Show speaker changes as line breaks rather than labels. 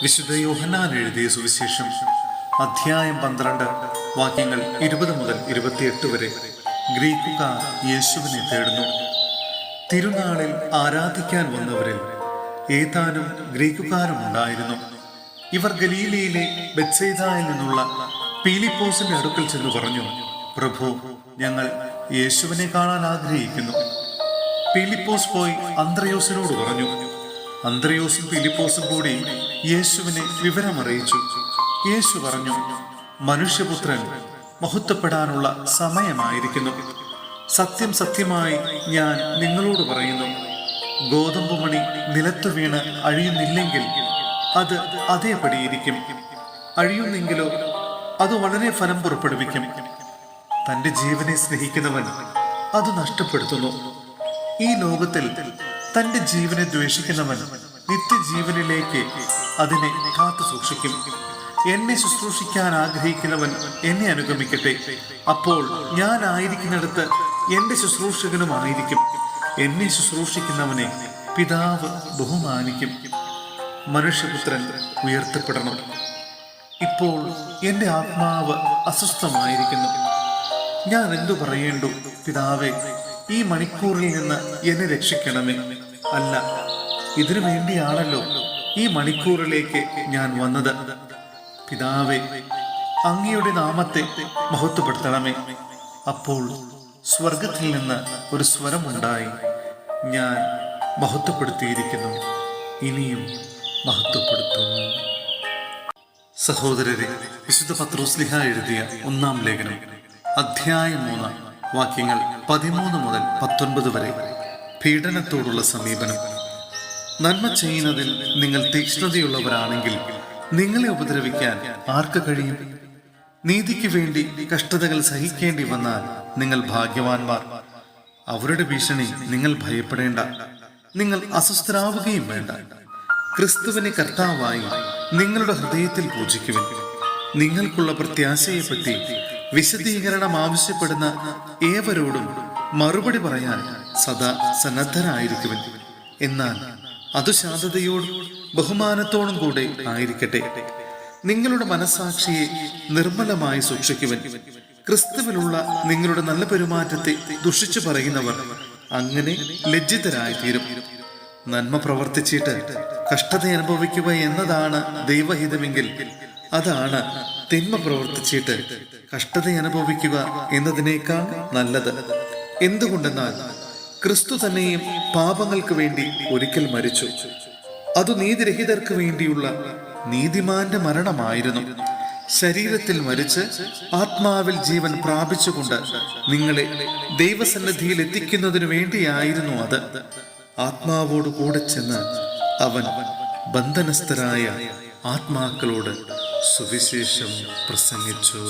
വിശുദ്ധ യോഹന്നാൻ എഴുതിയ സുവിശേഷം അധ്യായം 12 വാക്യങ്ങൾ 20 മുതൽ 28 വരെ. ഗ്രീക്കുകാർ യേശുവിനെ തേടുന്നു. തിരുനാളിൽ ആരാധിക്കാൻ വന്നവരിൽ ഏതാനും ഗ്രീക്കുകാരും ഉണ്ടായിരുന്നു. ഇവർ ഗലീലയിലെ ബെത്സയിദായിൽ നിന്നുള്ള പീലിപ്പോസിന്റെ അടുക്കൽ ചെന്ന് പറഞ്ഞു, പ്രഭു, ഞങ്ങൾ യേശുവിനെ കാണാൻ ആഗ്രഹിക്കുന്നു. പീലിപ്പോസ് പോയി അന്ത്രയോസിനോട് പറഞ്ഞു. അന്ത്രയോസും പീലിപ്പോസും കൂടി യേശുവിനെ വിവരമറിയിച്ചു. യേശു പറഞ്ഞു, മനുഷ്യപുത്രൻ മഹത്വപ്പെടാനുള്ള സമയമായിരിക്കുന്നു. സത്യം സത്യമായി ഞാൻ നിങ്ങളോട് പറയുന്നു, ഗോതമ്പ് മണി നിലത്തു വീണ് അഴിയുന്നില്ലെങ്കിൽ അത് അതേപടിയിരിക്കും. അഴിയുന്നെങ്കിലോ അത് വളരെ ഫലം പുറപ്പെടുവിക്കും. തൻ്റെ ജീവനെ സ്നേഹിക്കുന്നവൻ അത് നഷ്ടപ്പെടുത്തുന്നു. ഈ ലോകത്തിൽ തൻ്റെ ജീവനെ ദ്വേഷിക്കുന്നവൻ നിത്യജീവനിലേക്ക് അതിനെ കാത്തു സൂക്ഷിക്കും. എന്നെ ശുശ്രൂഷിക്കാൻ ആഗ്രഹിക്കുന്നവൻ എന്നെ അനുഗമിക്കട്ടെ. അപ്പോൾ ഞാൻ ആയിരിക്കുന്നിടത്ത് എൻ്റെ ശുശ്രൂഷകനുമായിരിക്കും. എന്നെ ശുശ്രൂഷിക്കുന്നവനെ പിതാവ് ബഹുമാനിക്കും. മനുഷ്യപുത്രൻ ഉയർത്തപ്പെടണം. ഇപ്പോൾ എൻ്റെ ആത്മാവ് അസ്വസ്ഥമായിരിക്കുന്നു. ഞാൻ എന്തു പറയേണ്ടു? പിതാവേ, ഈ മണിക്കൂറിൽ നിന്ന് എന്നെ രക്ഷിക്കണമേ. അല്ല, ഇതിനു വേണ്ടിയാണല്ലോ ഈ മണിക്കൂറിലേക്ക് ഞാൻ വന്നത്. പിതാവേ, അങ്ങയുടെ നാമത്തെ മഹത്വപ്പെടുത്തണമേ. അപ്പോൾ സ്വർഗത്തിൽ നിന്ന് ഒരു സ്വരമുണ്ടായി, ഞാൻ മഹത്വപ്പെടുത്തിയിരിക്കുന്നു, ഇനിയും മഹത്വപ്പെടുത്തും. സഹോദരരെ, വിശുദ്ധ പത്രോസ്ലിഹ എഴുതിയ 1-ാം ലേഖനം അധ്യായം 3 വാക്യങ്ങൾ 13 മുതൽ 19 വരെ. പീഡനത്തോടുള്ള സമീപനം. നന്മ ചെയ്യുന്നതിൽ നിങ്ങൾ തീക്ഷ്ണതയുള്ളവരാണെങ്കിൽ നിങ്ങളെ ഉപദ്രവിക്കാൻ ആർക്ക് കഴിയും? നീതിക്ക് വേണ്ടി കഷ്ടതകൾ സഹിക്കേണ്ടി വന്നാൽ നിങ്ങൾ ഭാഗ്യവാന്മാർ. അവരുടെ ഭീഷണി നിങ്ങൾ ഭയപ്പെടേണ്ട, നിങ്ങൾ അസ്വസ്ഥരാവുകയും വേണ്ട. ക്രിസ്തുവിനെ കർത്താവായി നിങ്ങളുടെ ഹൃദയത്തിൽ പൂജിക്കുവിൻ. നിങ്ങൾക്കുള്ള പ്രത്യാശയെപ്പറ്റി വിശദീകരണം ആവശ്യപ്പെടുന്ന ഏവരോടും മറുപടി പറയാൻ സദാ സന്നദ്ധരായിരിക്കുവിൻ. എന്നാൽ അത് ശാന്തതയോടും ബഹുമാനത്തോടും കൂടെ ആയിരിക്കട്ടെ. നിങ്ങളുടെ മനസാക്ഷിയെ നിർമ്മലമായി സൂക്ഷിക്കുവിൻ. ക്രിസ്തുവിലുള്ള നിങ്ങളുടെ നല്ല പെരുമാറ്റത്തെ ദുഷിച്ചു പറയുന്നവർ അങ്ങനെ ലജ്ജിതരായിത്തീരും. നന്മ പ്രവർത്തിച്ചിട്ട് കഷ്ടത അനുഭവിക്കുക എന്നതാണ് ദൈവഹിതമെങ്കിൽ അതാണ് തിന്മ പ്രവർത്തിച്ചിട്ട് കഷ്ടത അനുഭവിക്കുക എന്നതിനേക്കാൾ നല്ലത്. എന്തുകൊണ്ടെന്നാൽ ക്രിസ്തു തന്നെയും പാപങ്ങൾക്ക് വേണ്ടി ഒരിക്കൽ മരിച്ചു. അത് നീതിരഹിതർക്ക് വേണ്ടിയുള്ള നീതിമാന്റെ മരണമായിരുന്നു. ശരീരത്തിൽ മരിച്ച് ആത്മാവിൽ ജീവൻ പ്രാപിച്ചുകൊണ്ട് നിങ്ങളെ ദൈവസന്നിധിയിൽ എത്തിക്കുന്നതിനു വേണ്ടിയായിരുന്നു അത്. ആത്മാവോട് കൂടെ ചെന്ന് അവൻ ബന്ധനസ്ഥരായ ആത്മാക്കളോട് സുവിശേഷം പ്രസംഗിച്ചു.